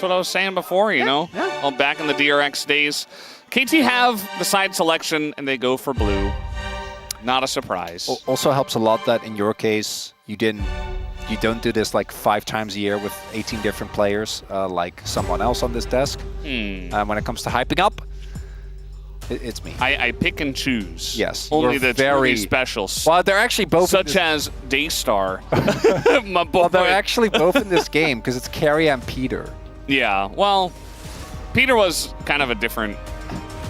That's what I was saying before, you know? Yeah. Well, back in the DRX days. KT have the side selection, and they go for blue. Not a surprise. Also helps a lot that in your case, you don't do this like 5 times a year with 18 different players like someone else on this desk. When it comes to hyping up, it's me. I pick and choose. Yes. Only the truly specials. Well, they're actually both such as Daystar. My boy. Well, they're actually both in this game because it's Carrie and Peter. Yeah. Well, Peter was kind of a different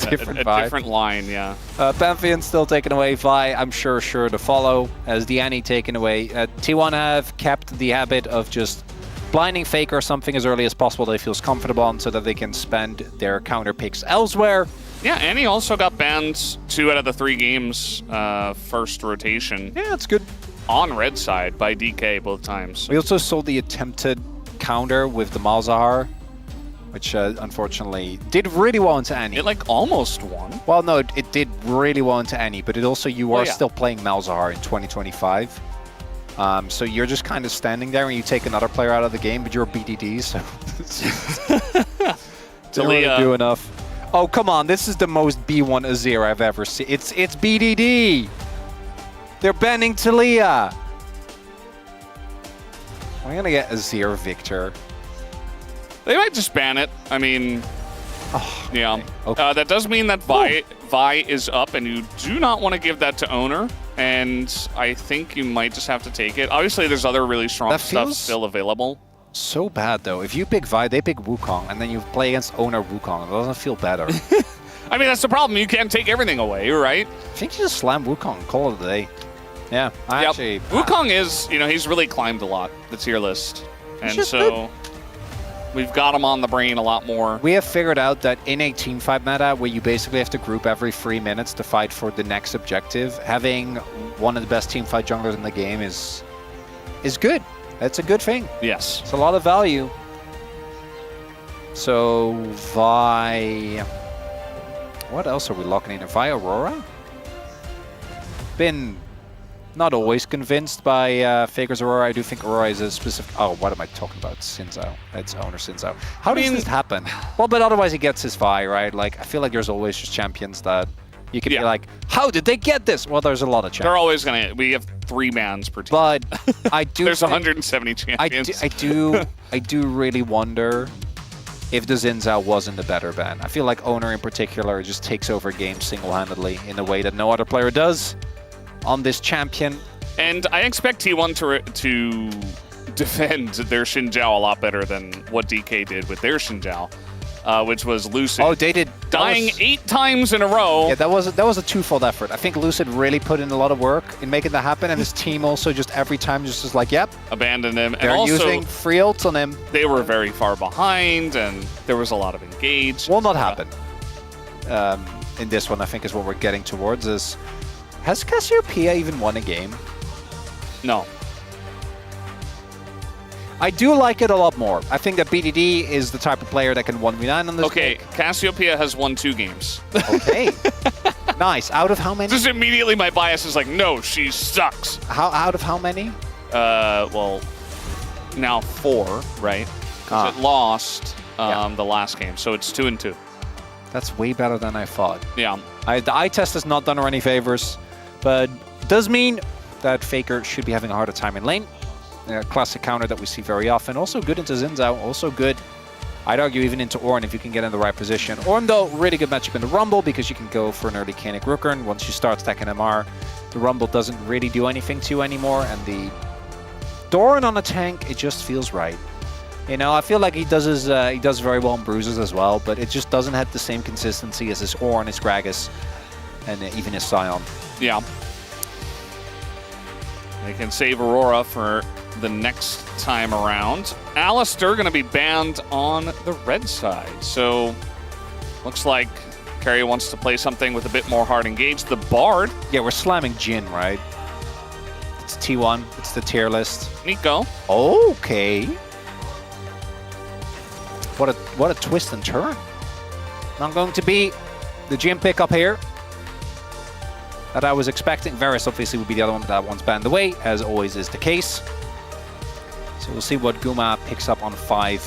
different line, yeah. Pantheon still taking away. Vi, I'm sure to follow as Diani taken away. T1 have kept the habit of just blinding Faker or something as early as possible that he feels comfortable on so that they can spend their counter picks elsewhere. Yeah, and he also got banned 2 out of the 3 games first rotation. Yeah, that's good. On red side by DK both times. We also saw the attempted counter with the Malzahar, which unfortunately did really well into Annie. It like almost won. Well, no, it did really well into Annie, but it also you are still playing Malzahar in 2025. So you're just kind of standing there and you take another player out of the game, but you're a BDD, so don't really do enough. Oh, come on, this is the most B1 Azir I've ever seen. It's BDD. They're banning Talia. I'm gonna get Azir Victor. They might just ban it. I mean, yeah. Okay. That does mean that Vi is up, and you do not want to give that to Owner. And I think you might just have to take it. Obviously, there's other really strong stuff still available. So bad, though. If you pick Vi, they pick Wukong, and then you play against Owner Wukong. It doesn't feel better. I mean, that's the problem. You can't take everything away, right? I think you just slam Wukong and call it a day. Yeah, actually... Wukong is, you know, he's really climbed a lot, the tier list. And so we've got him on the brain a lot more. We have figured out that in a teamfight meta, where you basically have to group every 3 minutes to fight for the next objective, having one of the best teamfight junglers in the game is good. It's a good thing. Yes. It's a lot of value. So, Vi... What else are we locking in? Vi Aurora? Been not always convinced by Faker's Aurora. I do think Aurora is a specific... Oh, what am I talking about? Sinzao. It's Owner Sinzao. How does this happen? Well, but otherwise he gets his Vi, right? Like, I feel like there's always just champions that you can be like, how did they get this? Well, there's a lot of champions. They're always going to... We have 3 bans per team. But I do... There's 170 champions. I do really wonder if the Sinzao wasn't the better ban. I feel like Owner in particular just takes over games single-handedly in a way that no other player does on this champion. And I expect T1 to defend their Xin Zhao a lot better than what DK did with their Xin Zhao, which was Lucid. Oh, they did. Dying 8 times in a row. Yeah, that was a twofold effort. I think Lucid really put in a lot of work in making that happen, and his team also just every time just was like, yep. Abandoned him. They're and also, using free ults on him. They were very far behind, and there was a lot of engage. Will not happen. In this one, I think is what we're getting towards is... Has Cassiopeia even won a game? No. I do like it a lot more. I think that BDD is the type of player that can 1v9 on this pick. Cassiopeia has won 2 games. Okay. Nice. Out of how many? Just immediately my bias is like, no, she sucks. Out of how many? Well, now 4, right? Because it lost the last game, so it's 2-2. That's way better than I thought. Yeah. The eye test has not done her any favors, but does mean that Faker should be having a harder time in lane. Classic counter that we see very often. Also good into Sinzao, also good, I'd argue, even into Ornn if you can get in the right position. Ornn, though, really good matchup in the Rumble because you can go for an early Kanik Rookern. Once you start stacking MR, the Rumble doesn't really do anything to you anymore, and the Doran on a tank, it just feels right. You know, I feel like he does very well in bruises as well, but it just doesn't have the same consistency as his Ornn, his Gragas, and even his Sion. Yeah. They can save Aurora for the next time around. Alistair going to be banned on the red side. So, looks like Carrie wants to play something with a bit more hard engage. The Bard. Yeah, we're slamming Jhin, right? It's T1. It's the tier list. Nico. Okay. What a twist and turn. Not going to be the Jhin pickup here that I was expecting. Varus obviously would be the other one, but that one's banned away, as always is the case. So we'll see what Guma picks up on 5.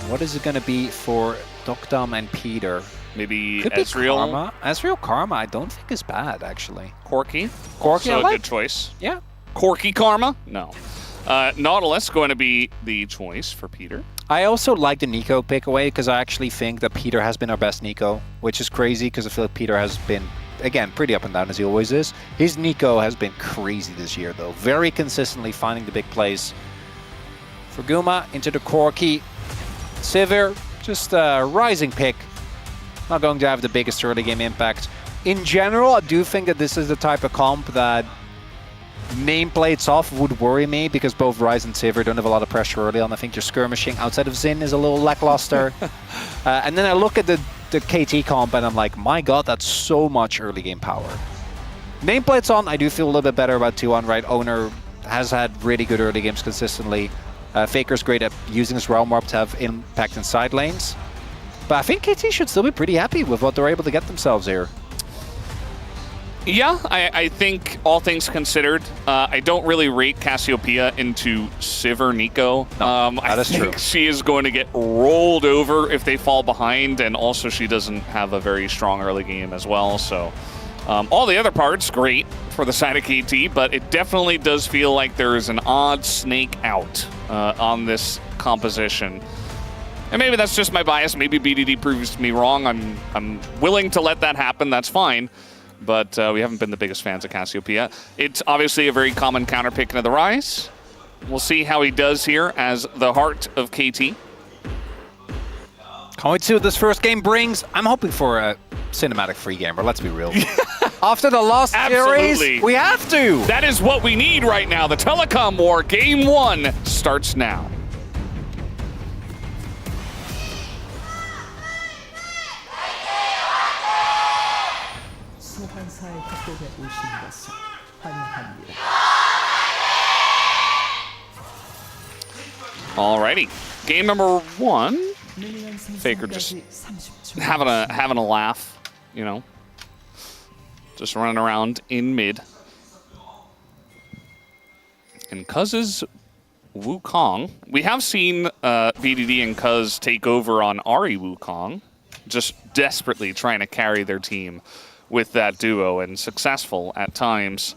What is it going to be for Dokdam and Peter? Maybe Could be Ezreal. Karma. Ezreal Karma, I don't think is bad, actually. Corki. Corki, Also I a like. good choice. Yeah. Corki Karma? No. Nautilus going to be the choice for Peter. I also like the Nico pick away because I actually think that Peter has been our best Nico, which is crazy because I feel like Peter has been, again, pretty up and down as he always is. His Nico has been crazy this year, though. Very consistently finding the big plays. For Guma, into the Corki. Sivir, just a rising pick. Not going to have the biggest early game impact. In general, I do think that this is the type of comp that nameplates off would worry me because both Ryze and Sivir don't have a lot of pressure early on. I think your skirmishing outside of Xin is a little lackluster. And then I look at the KT comp and I'm like, my god, that's so much early game power. Nameplates on, I do feel a little bit better about T1, right? Owner has had really good early games consistently. Faker's great at using his Realm Warp to have impact in side lanes. But I think KT should still be pretty happy with what they're able to get themselves here. Yeah, I think all things considered, I don't really rate Cassiopeia into Sivir Nico. No, that is true. She is going to get rolled over if they fall behind, and also she doesn't have a very strong early game as well. So all the other parts, great for the side of KT, but it definitely does feel like there is an odd snake out on this composition. And maybe that's just my bias. Maybe BDD proves me wrong. I'm willing to let that happen. That's fine. But we haven't been the biggest fans of Cassiopeia. It's obviously a very common counter pick into the Ryze. We'll see how he does here as the heart of KT. Can't wait to see what this first game brings. I'm hoping for a cinematic free gamer, let's be real. After the last series, we have to! That is what we need right now. The Telecom War Game 1 starts now. 소환사의 협곡에 오신 것을 환영합니다. Alrighty, game number 1. Faker just having a laugh, you know, just running around in mid. And Cuz's Wukong. We have seen VDD and Cuz take over on Ahri Wukong, just desperately trying to carry their team with that duo, and successful at times.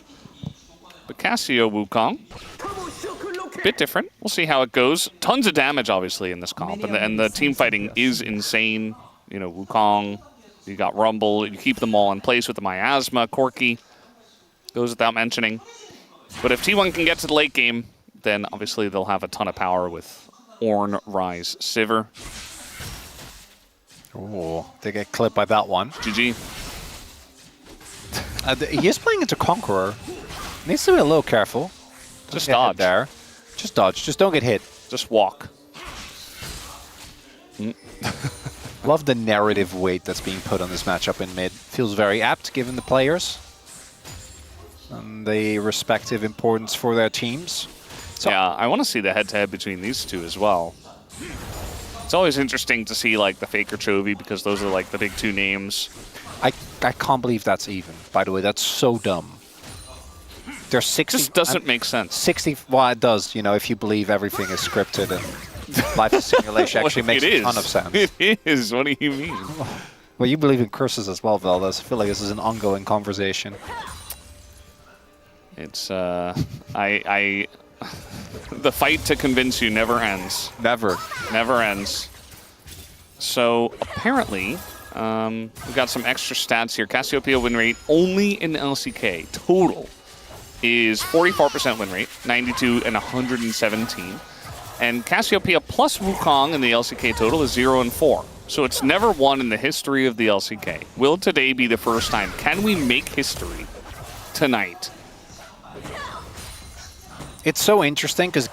But Cassio Wukong, a bit different. We'll see how it goes. Tons of damage, obviously, in this comp, and the team fighting is insane. You know, Wukong, you got Rumble, you keep them all in place with the Miasma, Corki, goes without mentioning. But if T1 can get to the late game, then obviously they'll have a ton of power with Ornn, Ryze, Sivir. Oh, they get clipped by that one. GG. He is playing into Conqueror. Needs to be a little careful. Just dodge. There. Just dodge. Just don't get hit. Just walk. Love the narrative weight that's being put on this matchup in mid. Feels very apt given the players and the respective importance for their teams. So yeah, I want to see the head-to-head between these two as well. It's always interesting to see like the Faker Chovy because those are like the big two names. I can't believe that's even, by the way. That's so dumb. There's 60... Just doesn't make sense. 60... Well, it does, you know, if you believe everything is scripted and life is simulation actually makes a ton of sense. It is. What do you mean? Well, you believe in curses as well, Veldas. I feel like this is an ongoing conversation. It's, the fight to convince you never ends. Never. Never ends. So, apparently... we've got some extra stats here. Cassiopeia win rate only in LCK. Total is 44% win rate, 92 and 117. And Cassiopeia plus Wukong in the LCK total is 0 and 4. So it's never won in the history of the LCK. Will today be the first time? Can we make history tonight? It's so interesting because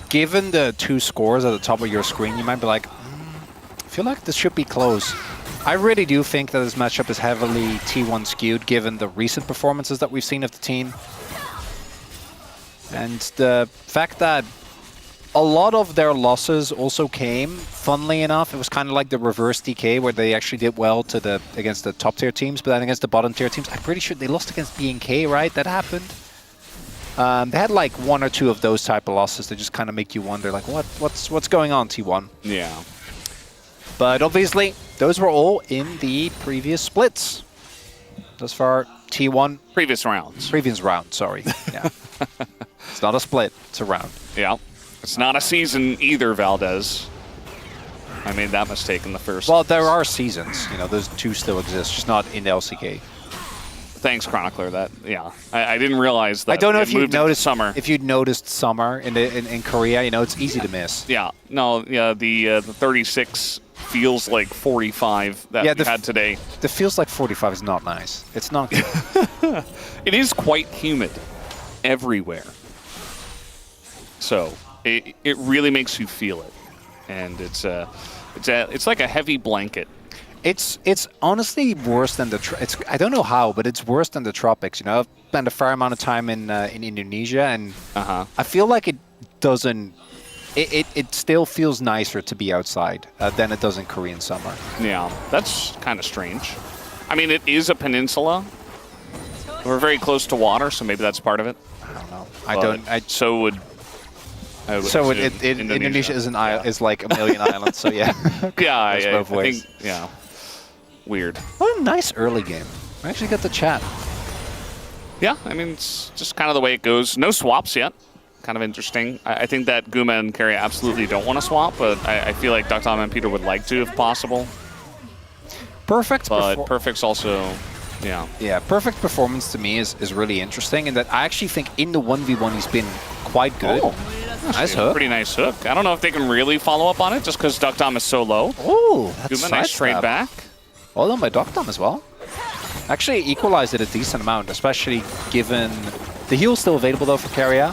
given the two scores at the top of your screen, you might be like, I feel like this should be close. I really do think that this matchup is heavily T1 skewed given the recent performances that we've seen of the team. And the fact that a lot of their losses also came, funnily enough, it was kind of like the reverse DK where they actually did well to against the top tier teams, but then against the bottom tier teams, I'm pretty sure they lost against BNK, right? That happened. They had like one or two of those type of losses that just kind of make you wonder, like, what's going on, T1? Yeah. But obviously, those were all in the previous splits. Thus far, T1. Previous rounds. Previous round, sorry. Yeah. It's not a split, it's a round. Yeah. It's not a season either, Valdez. I made that mistake in the first. Well, there are seasons. You know, those two still exist, just not in the LCK. Thanks, Chronicler. That I didn't realize that. I don't know if you'd noticed summer. If you'd noticed summer in Korea, you know, it's easy to miss. Yeah. No. Yeah. The 36 feels like 45 that we had today. The feels like 45 is not nice. It's not good. It is quite humid everywhere. So it really makes you feel it, and it's like a heavy blanket. It's honestly worse than I don't know how, but it's worse than the tropics. You know, I've spent a fair amount of time in Indonesia, and I feel like it doesn't. It still feels nicer to be outside than it does in Korean summer. Yeah, that's kind of strange. I mean, it is a peninsula. We're very close to water, so maybe that's part of it. I don't know. So would Indonesia is is like a million islands. So yeah. I think, yeah. Weird. What a nice early game. I actually got the chat. Yeah, I mean, it's just kind of the way it goes. No swaps yet. Kind of interesting. I think that Guma and Carry absolutely don't want to swap, but I feel like Dr. and Peter would like to if possible. Perfect. But Perfect's also, yeah. Yeah, Perfect performance to me is really interesting in that I actually think in the 1v1 he's been quite good. Oh, nice hook. Pretty nice hook. I don't know if they can really follow up on it just because Dr. is so low. Oh, that's Guma, nice trade back. Well done by Dr. as well. Actually equalized it a decent amount, especially given the heal's still available though for Carrier.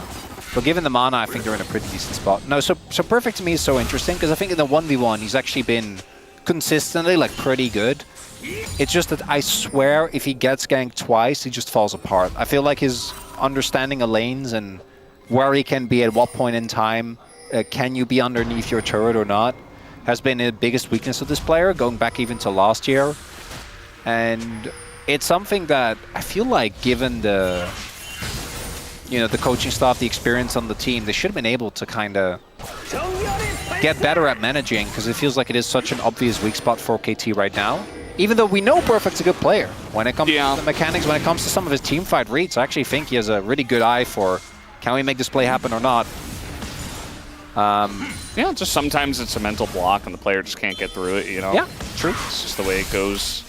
But given the mana, I think they're in a pretty decent spot. No, so Perfect to me is so interesting because I think in the 1v1 he's actually been consistently like pretty good. It's just that I swear if he gets ganked twice, he just falls apart. I feel like his understanding of lanes and where he can be at what point in time, can you be underneath your turret or not, has been the biggest weakness of this player, going back even to last year. And it's something that I feel like given the the coaching staff, the experience on the team, they should have been able to kind of get better at managing, because it feels like it is such an obvious weak spot for KT right now. Even though we know Perfect's a good player. When it comes to the mechanics, when it comes to some of his teamfight reads, I actually think he has a really good eye for can we make this play happen or not. Yeah, just sometimes it's a mental block and the player just can't get through it, you know? Yeah, true. It's just the way it goes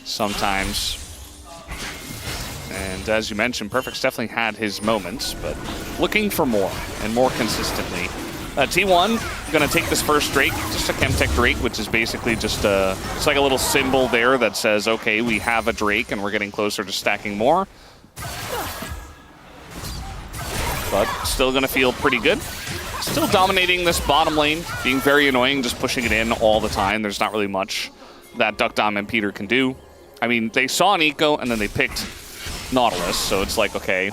sometimes. And as you mentioned, Perfect's definitely had his moments, but looking for more and more consistently. T1 going to take this first Drake, just a Chemtech Drake, which is basically just it's like a little symbol there that says, okay, we have a Drake and we're getting closer to stacking more. But still going to feel pretty good. Still dominating this bottom lane, being very annoying, just pushing it in all the time. There's not really much that Duckdom and Peter can do. I mean, they saw an eco and then they picked Nautilus, so it's like, okay.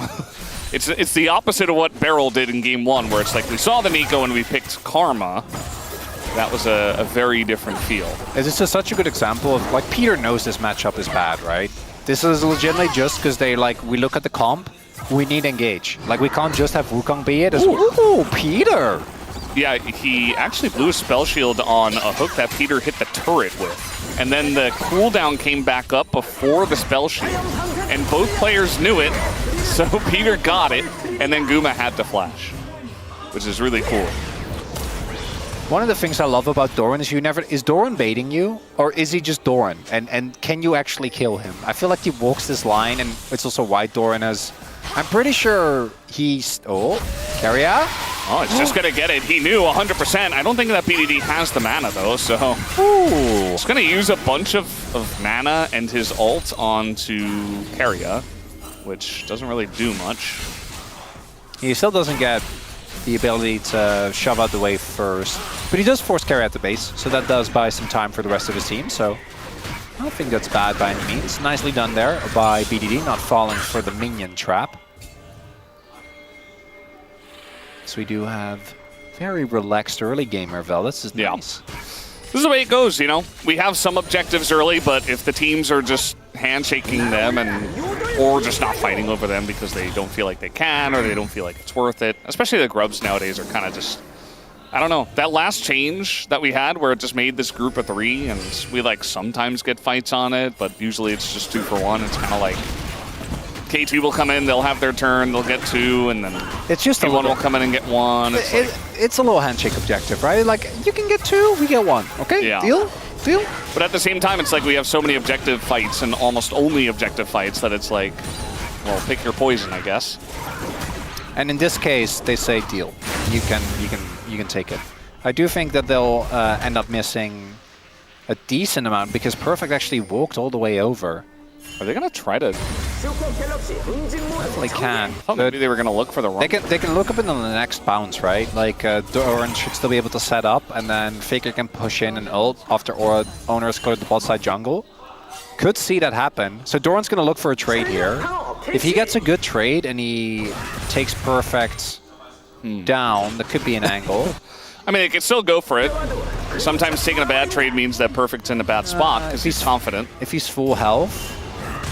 It's the opposite of what Beryl did in game 1, where it's like we saw the Nico and we picked Karma. That was a very different feel. This is such a good example of, like, Peter knows this matchup is bad, right? This is legitimately just because they, like, we look at the comp, we need engage. Like, we can't just have Wukong be it. Ooh, Peter! Yeah, he actually blew a spell shield on a hook that Peter hit the turret with. And then the cooldown came back up before the spell shield. And both players knew it, so Peter got it, and then Guma had to flash, which is really cool. One of the things I love about Doran is is Doran baiting you, or is he just Doran? And can you actually kill him? I feel like he walks this line, and it's also why Doran has... I'm pretty sure he's... Oh, Carrier? Oh, it's just going to get it. He knew 100%. I don't think that BDD has the mana, though, so... Ooh. He's going to use a bunch of mana and his ult onto Carrier, which doesn't really do much. He still doesn't get the ability to shove out the wave first, but he does force Carrier at the base, so that does buy some time for the rest of his team, so... I don't think that's bad by any means. Nicely done there by BDD, not falling for the minion trap. So we do have very relaxed early game, Mervel. This is nice. This is the way it goes, you know. We have some objectives early, but if the teams are just handshaking them or just not fighting over them because they don't feel like they can or they don't feel like it's worth it, especially the grubs nowadays are kind of just I don't know. That last change that we had where it just made this group of 3 and we like sometimes get fights on it, but usually it's just 2 for 1. It's kind of like KT will come in, they'll have their turn, they'll get 2, and then it's just T1 will come in and get 1. It's a little handshake objective, right? Like, you can get 2, we get 1. Okay, Yeah. Deal? But at the same time, it's like we have so many objective fights and almost only objective fights that it's like, well, pick your poison, I guess. And in this case, they say deal. You can take it. I do think that they'll end up missing a decent amount because Perfect actually walked all the way over. Are they gonna try to? They can. I thought maybe they were gonna look for the run. They can look up in the next bounce, right? Like Doran should still be able to set up, and then Faker can push in and ult after owners cleared the bot side jungle. Could see that happen. So Doran's gonna look for a trade here. If he gets a good trade and he takes Perfect down, that could be an angle. I mean, they can still go for it. Sometimes taking a bad trade means that Perfect's in a bad spot because he's confident. If he's full health,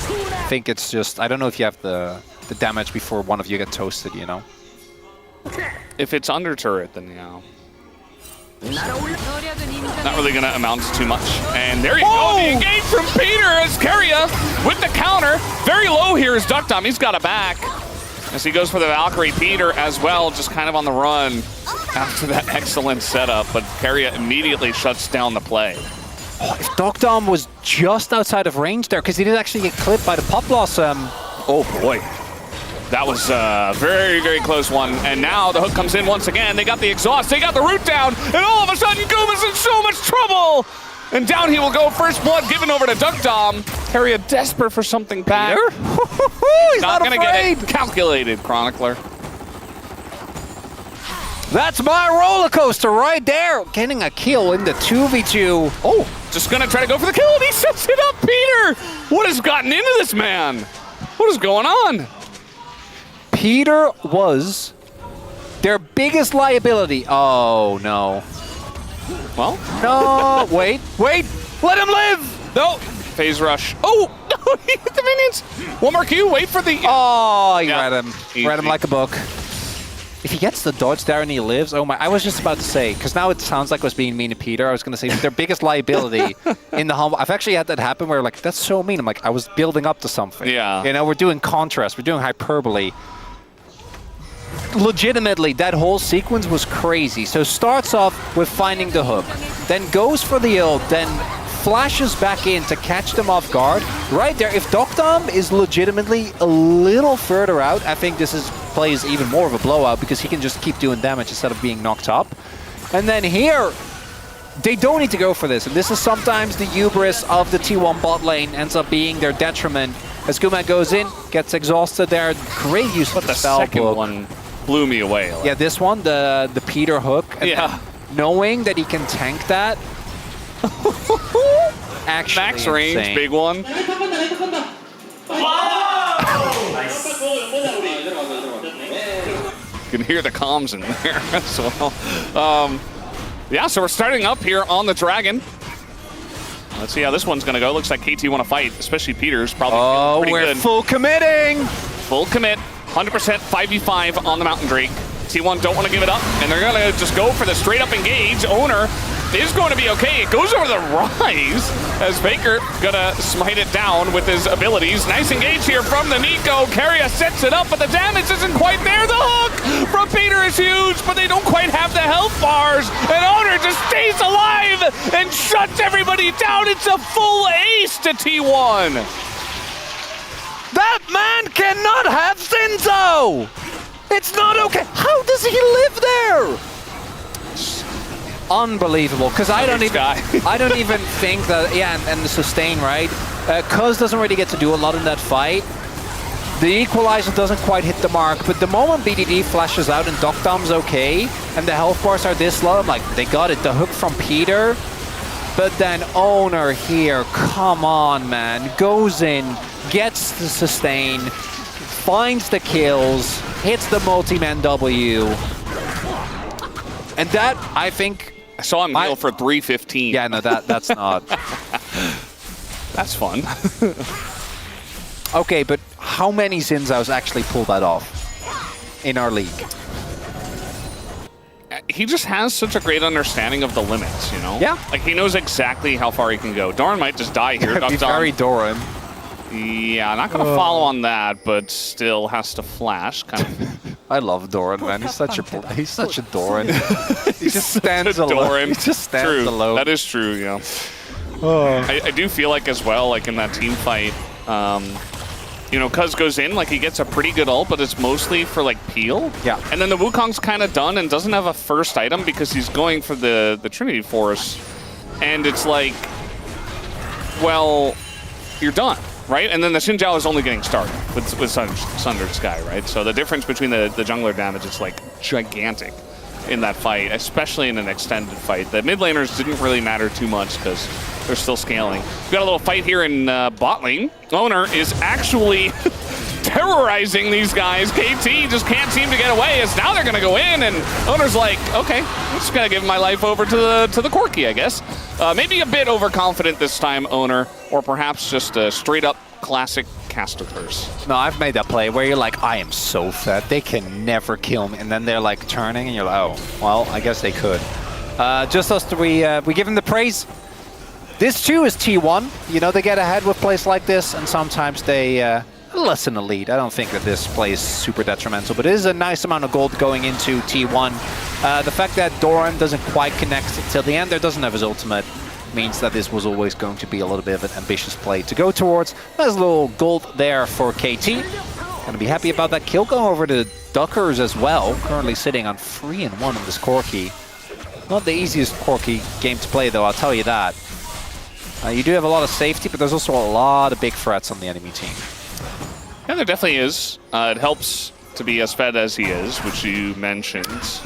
I think it's just, I don't know if you have the damage before one of you get toasted, you know? If it's under turret, then yeah. Not really gonna amount to too much. And there you go, the engage from Peter as Keria with the counter. Very low here is Duckdom, he's got it back. As he goes for the Valkyrie, Peter as well, just kind of on the run after that excellent setup, but Keria immediately shuts down the play. If Duckdom was just outside of range there, because he did actually get clipped by the Pop Blossom. Oh boy. That was a very, very close one. And now the hook comes in once again. They got the exhaust, they got the root down, and all of a sudden Guma's in so much trouble! And down he will go, first blood given over to Duckdom. Keria desperate for something back. He's not gonna afraid. get it calculated, Chronicler. That's my roller coaster right there. Getting a kill in the 2v2. Oh, just gonna try to go for the kill, and he sets it up, Peter! What has gotten into this man? What is going on? Peter was their biggest liability. Oh, no. Well, No, wait, let him live! no. Phase rush. Oh, no, he hit the minions. One more Q, wait for the... Oh, he Yeah. read him. Easy. Read him like a book. If he gets the dodge there and he lives, oh my, I was just about to say, because now it sounds like I was being mean to Peter, I was going to say their biggest liability in the humble. I've actually had that happen where like, that's so mean. I'm like, I was building up to something. Yeah. You know, we're doing contrast, we're doing hyperbole. Legitimately, that whole sequence was crazy. So starts off with finding the hook, then goes for the ult, then flashes back in to catch them off guard. Right there, if Duckdom is legitimately a little further out, I think this plays even more of a blowout because he can just keep doing damage instead of being knocked up. And then here, they don't need to go for this. And this is sometimes the hubris of the T1 bot lane ends up being their detriment. As Guma goes in, gets exhausted there. Great use of the spell second book. one blew me away. Yeah, this one, the Peter hook. And Yeah. knowing that he can tank that. Actually Max range, insane. big one. You can hear the comms in there as well. Yeah, so we're starting up here on the Dragon. Let's see how this one's going to go. Looks like KT want to fight, especially Peter's probably Oh, pretty we're good. full committing. Full commit, 100% 5v5 on the Mountain Drake. T1 don't want to give it up, and they're going to just go for the straight-up engage. Owner is going to be okay. It goes over the rise as Baker going to smite it down with his abilities. Nice engage here from the Nico. Keria sets it up, but the damage isn't quite there. The hook from Peter is huge, but they don't quite have the health bars. And Owner just stays alive and shuts everybody down. It's a full ace to T1. That man cannot have Zinzo. It's not okay. How does he live there? Unbelievable. Because I don't even think that. Yeah, and the sustain, right? Cuz doesn't really get to do a lot in that fight. The equalizer doesn't quite hit the mark, but the moment BDD flashes out and Duckdom's okay, and the health bars are this low, I'm like, they got it. The hook from Peter, but then Owner here, come on, man, goes in, gets the sustain, finds the kills, hits the multi-man W. And that, I think... I saw him heal for 315. Yeah, no, that's not... That's fun. Okay, but how many Zinzaos actually pull that off in our league? he just has such a great understanding of the limits, you know? Yeah. Like, he knows exactly how far he can go. Doran might just die here. Be very Doran. Yeah, not going to follow on that, but still has to flash. Kind of. I love Doran, man. He's such a Doran. He just stands alone. Doran. He just stands alone. That is true, yeah. I do feel like as well, like in that team fight, you know, Cuz goes in, like he gets a pretty good ult, but it's mostly for like peel. Yeah. And then the Wukong's kind of done and doesn't have a first item because he's going for the Trinity Force. And it's like, well, you're done. Right? And then the Xin Zhao is only getting started with Sundered Sky, right? So the difference between the jungler damage is like gigantic in that fight, especially in an extended fight. The mid laners didn't really matter too much because they're still scaling. We've got a little fight here in bot lane. Owner is actually terrorizing these guys. KT just can't seem to get away as now they're going to go in, and Owner's like, okay, I'm just going to give my life over to the Corki, I guess. Maybe a bit overconfident this time, Owner, or perhaps just a straight-up classic caster curse. No, I've made that play where you're like, I am so fat, they can never kill me, and then they're like turning, and you're like, oh, well, I guess they could. Just us three, we give him the praise. This too is T1. You know, they get ahead with plays like this, and sometimes they lessen the lead. I don't think that this play is super detrimental, but it is a nice amount of gold going into T1. The fact that Doran doesn't quite connect till the end, there doesn't have his ultimate, means that this was always going to be a little bit of an ambitious play to go towards. There's a little gold there for KT. Gonna be happy about that kill. Going over to Duckers as well, currently sitting on 3-1 on this Corki. Not the easiest Corki game to play though, I'll tell you that. You do have a lot of safety, but there's also a lot of big threats on the enemy team. Yeah, there definitely is. It helps to be as fed as he is, which you mentioned. Cuz?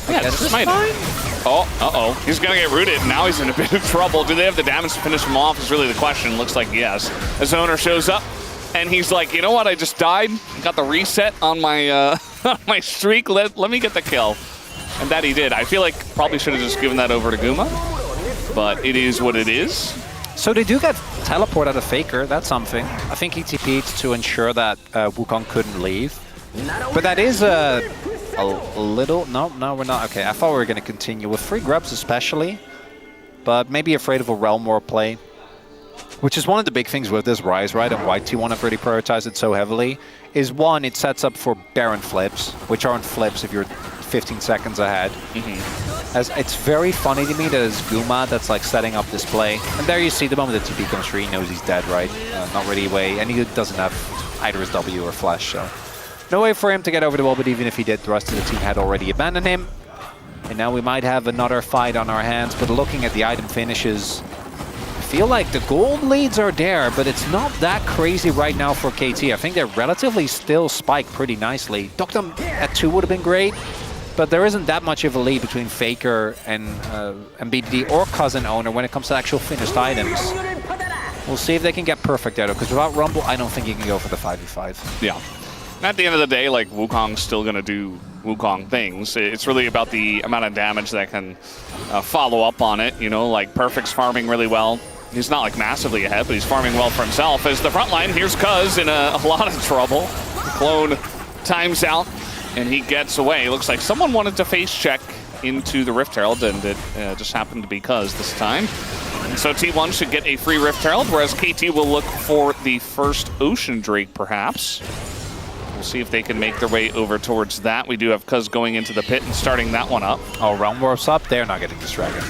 Yeah, this is fine. Oh, uh-oh. He's going to get rooted. Now he's in a bit of trouble. Do they have the damage to finish him off is really the question. Looks like yes. As Owner shows up, and he's like, you know what? I just died. Got the reset on my my streak. Let me get the kill. And that he did. I feel like probably should have just given that over to Guma. But it is what it is. So they do get teleport out of Faker. That's something. I think he TP'd to ensure that Wukong couldn't leave. But that is a little... No, we're not. Okay, I thought we were going to continue with free grubs especially. But maybe afraid of a Realm War play. Which is one of the big things with this Rise, right? And why T1 have really prioritized it so heavily. Is one, it sets up for Baron flips. Which aren't flips if you're 15 seconds ahead. As it's very funny to me that it's Guma that's like setting up this play. And there you see the moment the TP comes through, he knows he's dead, right? Not really a way. And he doesn't have either his W or Flash, so... No way for him to get over the wall, but even if he did, the rest of the team had already abandoned him. And now we might have another fight on our hands, but looking at the item finishes, I feel like the gold leads are there, but it's not that crazy right now for KT. I think they're relatively still spiked pretty nicely. Doctum at 2 would have been great, but there isn't that much of a lead between Faker and BDD or Cousin Owner when it comes to actual finished items. We'll see if they can get perfect out of it, because without Rumble, I don't think you can go for the 5v5. Yeah. At the end of the day, like, Wukong's still going to do Wukong things. It's really about the amount of damage that can follow up on it. You know, like, Perfect's farming really well. He's not, like, massively ahead, but he's farming well for himself. As the front line, here's Cuz in a lot of trouble. The clone times out, and he gets away. Looks like someone wanted to face check into the Rift Herald, and it just happened to be Cuz this time. And so T1 should get a free Rift Herald, whereas KT will look for the first Ocean Drake, perhaps. We'll see if they can make their way over towards that. We do have Cuz going into the pit and starting that one up. Oh, Realm Warp's up. They're not getting this dragon.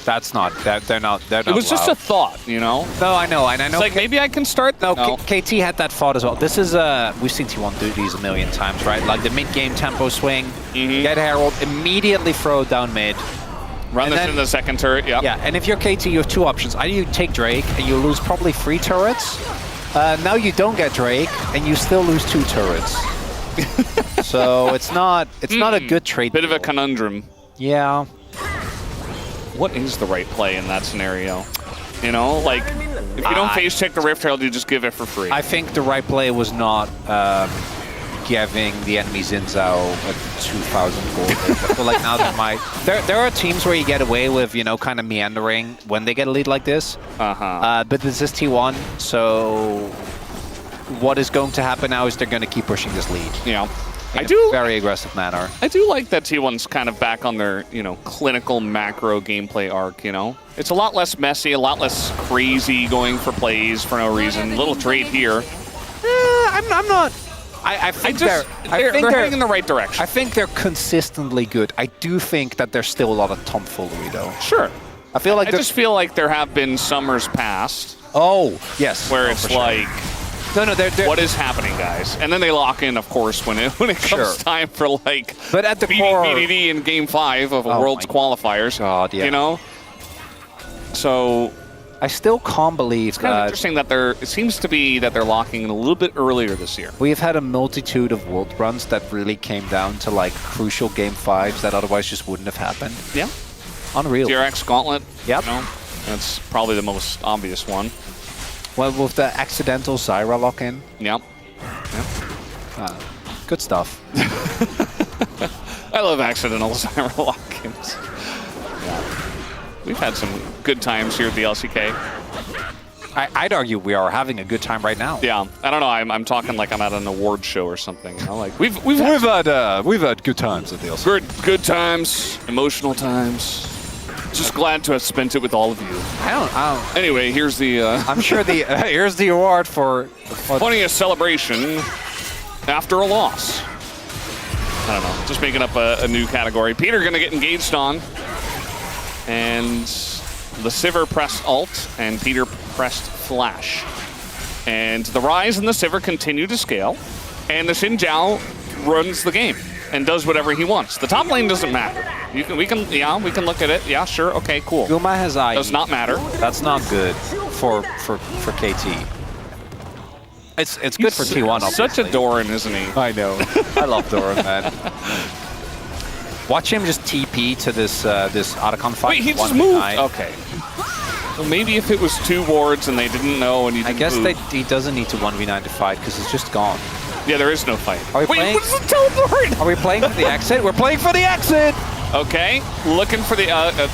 That's not. They're not. It was just a thought, you know. No, I know, and I know. It's like maybe I can start. No, KT had that thought as well. This is we've seen T1 do these a million times, right? Like the mid-game tempo swing, get Herald, immediately throw down mid. Run this in the second turret. Yeah, and if you're KT, you have two options. Either you take Drake and you lose probably 3 turrets. Now you don't get Drake, and you still lose 2 turrets. So it's not a good trade. Bit of a conundrum. Yeah. What is the right play in that scenario? You know, like, if you don't phase check the Rift Herald, you just give it for free. I think the right play was not giving the enemy Xin Zhao a 2,000 gold. I feel like now they might. There are teams where you get away with, you know, kind of meandering when they get a lead like this. But this is T1, so what is going to happen now is they're going to keep pushing this lead. Yeah. in a very aggressive manner. I do like that T1's kind of back on their, clinical macro gameplay arc, It's a lot less messy, a lot less crazy going for plays for no reason. Little trade here. I'm not. I think they're heading in the right direction. I think they're consistently good. I do think that there's still a lot of tomfoolery, though. Sure. I feel like I just feel like there have been summers past. Oh, yes. Where it's like, no, they're what is happening, guys? And then they lock in, of course, when it comes time for like but at the core, BDD in Game 5 of World's qualifiers. God, yeah. So I still can't believe it's kind of interesting that it seems to be that they're locking in a little bit earlier this year. We have had a multitude of world runs that really came down to like crucial Game 5s that otherwise just wouldn't have happened. Yeah. Unreal. DRX Gauntlet. Yep. That's probably the most obvious one. Well, with the accidental Zyra lock-in. Yep. Good stuff. I love accidental Zyra lock-ins. Yeah. We've had some good times here at the LCK. I'd argue we are having a good time right now. Yeah, I don't know. I'm talking like I'm at an award show or something. Like we've had good times at the LCK. Good times, emotional times. Just glad to have spent it with all of you. I don't. Anyway, here's the. I'm sure the here's the award for funniest celebration after a loss. I don't know. Just making up a new category. Peter gonna get engaged on, and the Sivir pressed ult, and Peter pressed flash, and the Ryze and the Sivir continue to scale, and the Xin Zhao runs the game and does whatever he wants. The top lane doesn't matter. We can look at it. Yeah, sure, okay, cool. Guma has IE. Does not matter. That's not good for KT. It's good for T1, obviously. Such a Doran, isn't he? I know. I love Doran, man. Watch him just TP to this Otacon fight. Wait, he just moved. Okay. Well, maybe if it was 2 wards and they didn't know and you didn't he doesn't need to 1v9 to fight because it's just gone. Yeah, there is no fight. Are we playing? What's the teleport? Are we playing for the exit? We're playing for the exit! Okay, looking for the...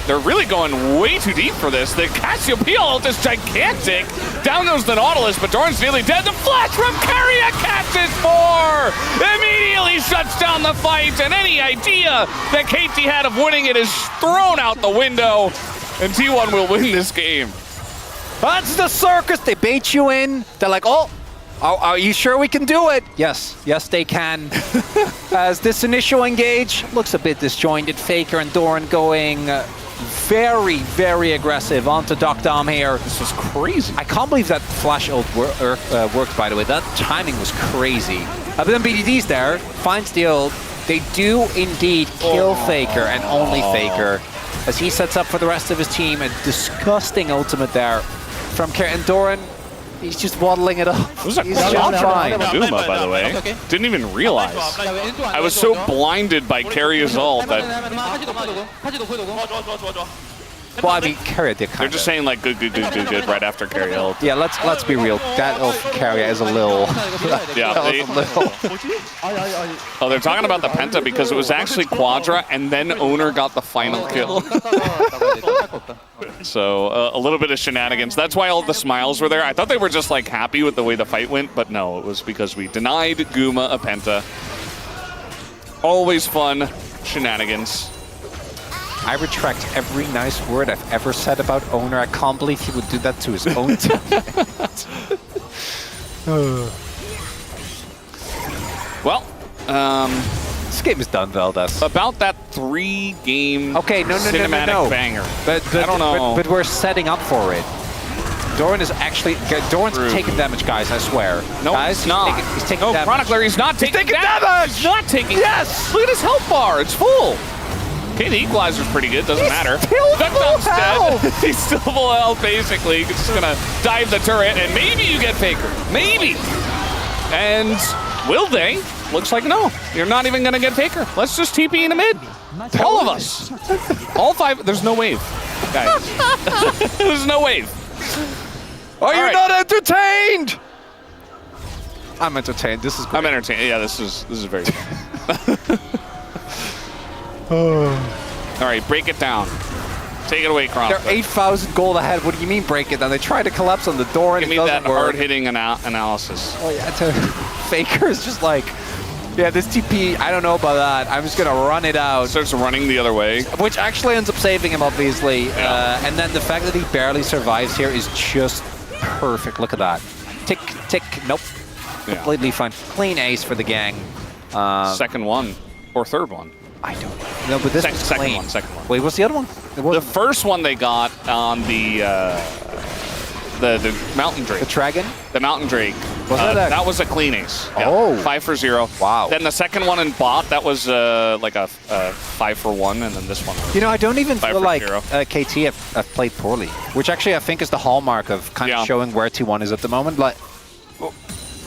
they're really going way too deep for this. The Cassiopeia ult is gigantic. Down goes the Nautilus, but Doran's nearly dead. The flash from Carrier catches 4! Immediately shuts down the fight, and any idea that KT had of winning it is thrown out the window, and T1 will win this game. That's the circus! They bait you in. They're like, oh, are you sure we can do it? Yes, they can. As this initial engage looks a bit disjointed. Faker and Doran going very, very aggressive onto Dokdom here. This is crazy. I can't believe that flash ult worked, by the way. That timing was crazy. But then BDD's there, finds the ult. They do indeed kill Faker and only Faker, as he sets up for the rest of his team. A disgusting ultimate there from Kerr. And Doran, he's just waddling it up. It was a shot trying Guma, by the way. Didn't even realize. I was so blinded by Carrier's ult that... Well, I mean, Carrier did kind of... They're just saying, like, good right after Carrier ult. Yeah, let's be real. That ult from Carrier is a little... Yeah, oh, they're talking about the Penta because it was actually Quadra, and then Owner got the final kill. So, a little bit of shenanigans. That's why all the smiles were there. I thought they were just, like, happy with the way the fight went, but no, it was because we denied Guma a Penta. Always fun shenanigans. I retract every nice word I've ever said about Owner. I can't believe he would do that to his own team. Well, this game is done, Veldas. About that 3-game cinematic banger. But I don't know. But we're setting up for it. Doran's taking damage, guys, I swear. No, guys, he's not. He's taking damage. Chronicler, he's not taking damage! He's not taking Yes! Look at his health bar, it's full. Okay, the equalizer's pretty good, doesn't matter. Dokdom's dead. He's still full health, basically. He's just gonna dive the turret, and maybe you get Faker. Maybe. And will they? Looks like no. You're not even gonna get Faker. Let's just TP in the mid. All of us. All 5. There's no wave, guys. There's no wave. Are you not entertained? I'm entertained. This is great. I'm entertained. Yeah, this is very good. All right, break it down. Take it away, Chronicler. They're 8,000 gold ahead. What do you mean break it down? They try to collapse on the door and Give me that hard-hitting analysis. Oh yeah, Faker is just like, Yeah, this TP, I don't know about that. I'm just going to run it out. Starts running the other way. Which actually ends up saving him, obviously. Yeah. And then the fact that he barely survives here is just perfect. Look at that. Tick, tick. Nope. Yeah. Completely fine. Clean ace for the gang. Second one. Or third one. I don't know. No, but this was Second clean. one, second one. Wait, what's the other one? The first one they got on the Mountain Drake. The Dragon? The Mountain Drake. Was that was a clean ace. Yeah, Oh. 5 for 0. Wow. Then the second one in bot, that was like a 5 for 1, and then this one was You know, I don't even 5 feel for like 0. KT have played poorly, which actually I think is the hallmark of kind of showing where T1 is at the moment. Like,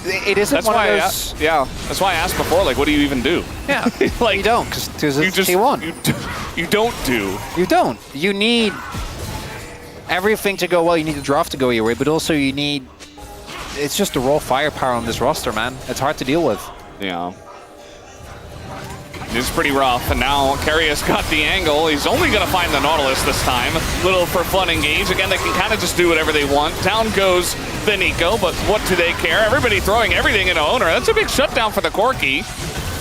it isn't That's one why of those... that's why I asked before, like, what do you even do? Yeah, like, you don't, because you it's just T1. you don't do. You don't. You need everything to go well. You need the draft to go your way, but also you need... It's just the raw firepower on this roster, man. It's hard to deal with. Yeah. It's pretty rough, and now Carria's got the angle. He's only going to find the Nautilus this time. Little for fun engage. Again, they can kind of just do whatever they want. Down goes the Nico, but what do they care? Everybody throwing everything into Owner. That's a big shutdown for the Corki.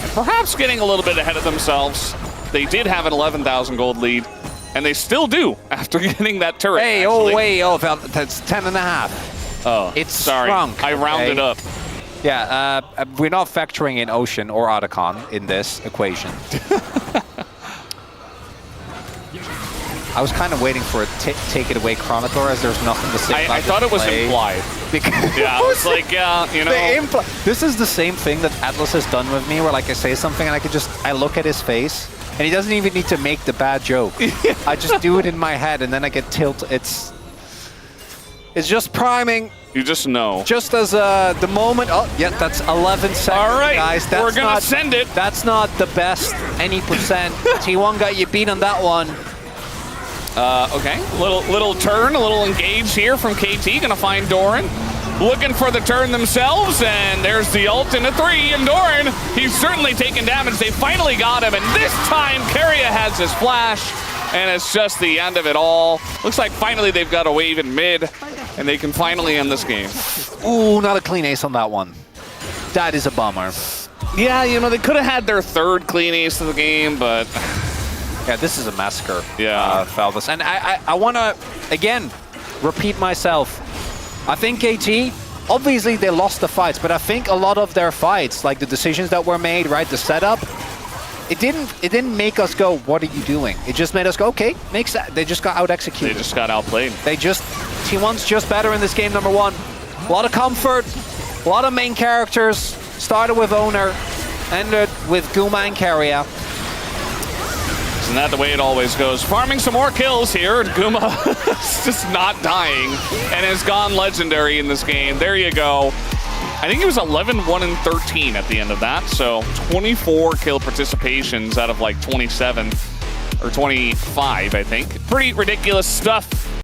And perhaps getting a little bit ahead of themselves. They did have an 11,000 gold lead, and they still do after getting that turret. Hey, that's 10.5. Oh, it's sorry. shrunk. I rounded up. Yeah, we're not factoring in Ocean or Otacon in this equation. I was kind of waiting for a take it away Chronotor, as there's nothing to say about I thought it was play. implied. Yeah, I was like, yeah, you know. This is the same thing that Atlas has done with me, where like I say something and I look at his face, and he doesn't even need to make the bad joke. I just do it in my head, and then I get tilted. It's just priming. You just know. Just as the moment. Oh, yeah, that's 11 seconds, all right, guys. That's we're gonna send it. That's not the best any percent. T1 got you beat on that one. Okay, little turn, a little engage here from KT. Gonna find Doran. Looking for the turn themselves, and there's the ult in a 3, and Doran, he's certainly taking damage. They finally got him, and this time Carria has his flash, and it's just the end of it all. Looks like finally they've got a wave in mid, and they can finally end this game. Ooh, not a clean ace on that one. That is a bummer. Yeah, you know, they could have had their third clean ace of the game, but... Yeah, this is a massacre. Yeah. Falvis. And I want to, again, repeat myself. I think KT, obviously they lost the fights, but I think a lot of their fights, like the decisions that were made, right, the setup, it didn't make us go, what are you doing? It just made us go, okay, makes that. They just got out-executed. They just got outplayed. T1's just better in this game, number one. A lot of comfort, a lot of main characters. Started with Owner, ended with Guma and Carria. Isn't that the way it always goes? Farming some more kills here. Guma is just not dying and has gone legendary in this game. There you go. I think he was 11, 1, and 13 at the end of that. So 24 kill participations out of like 27 or 25, I think. Pretty ridiculous stuff.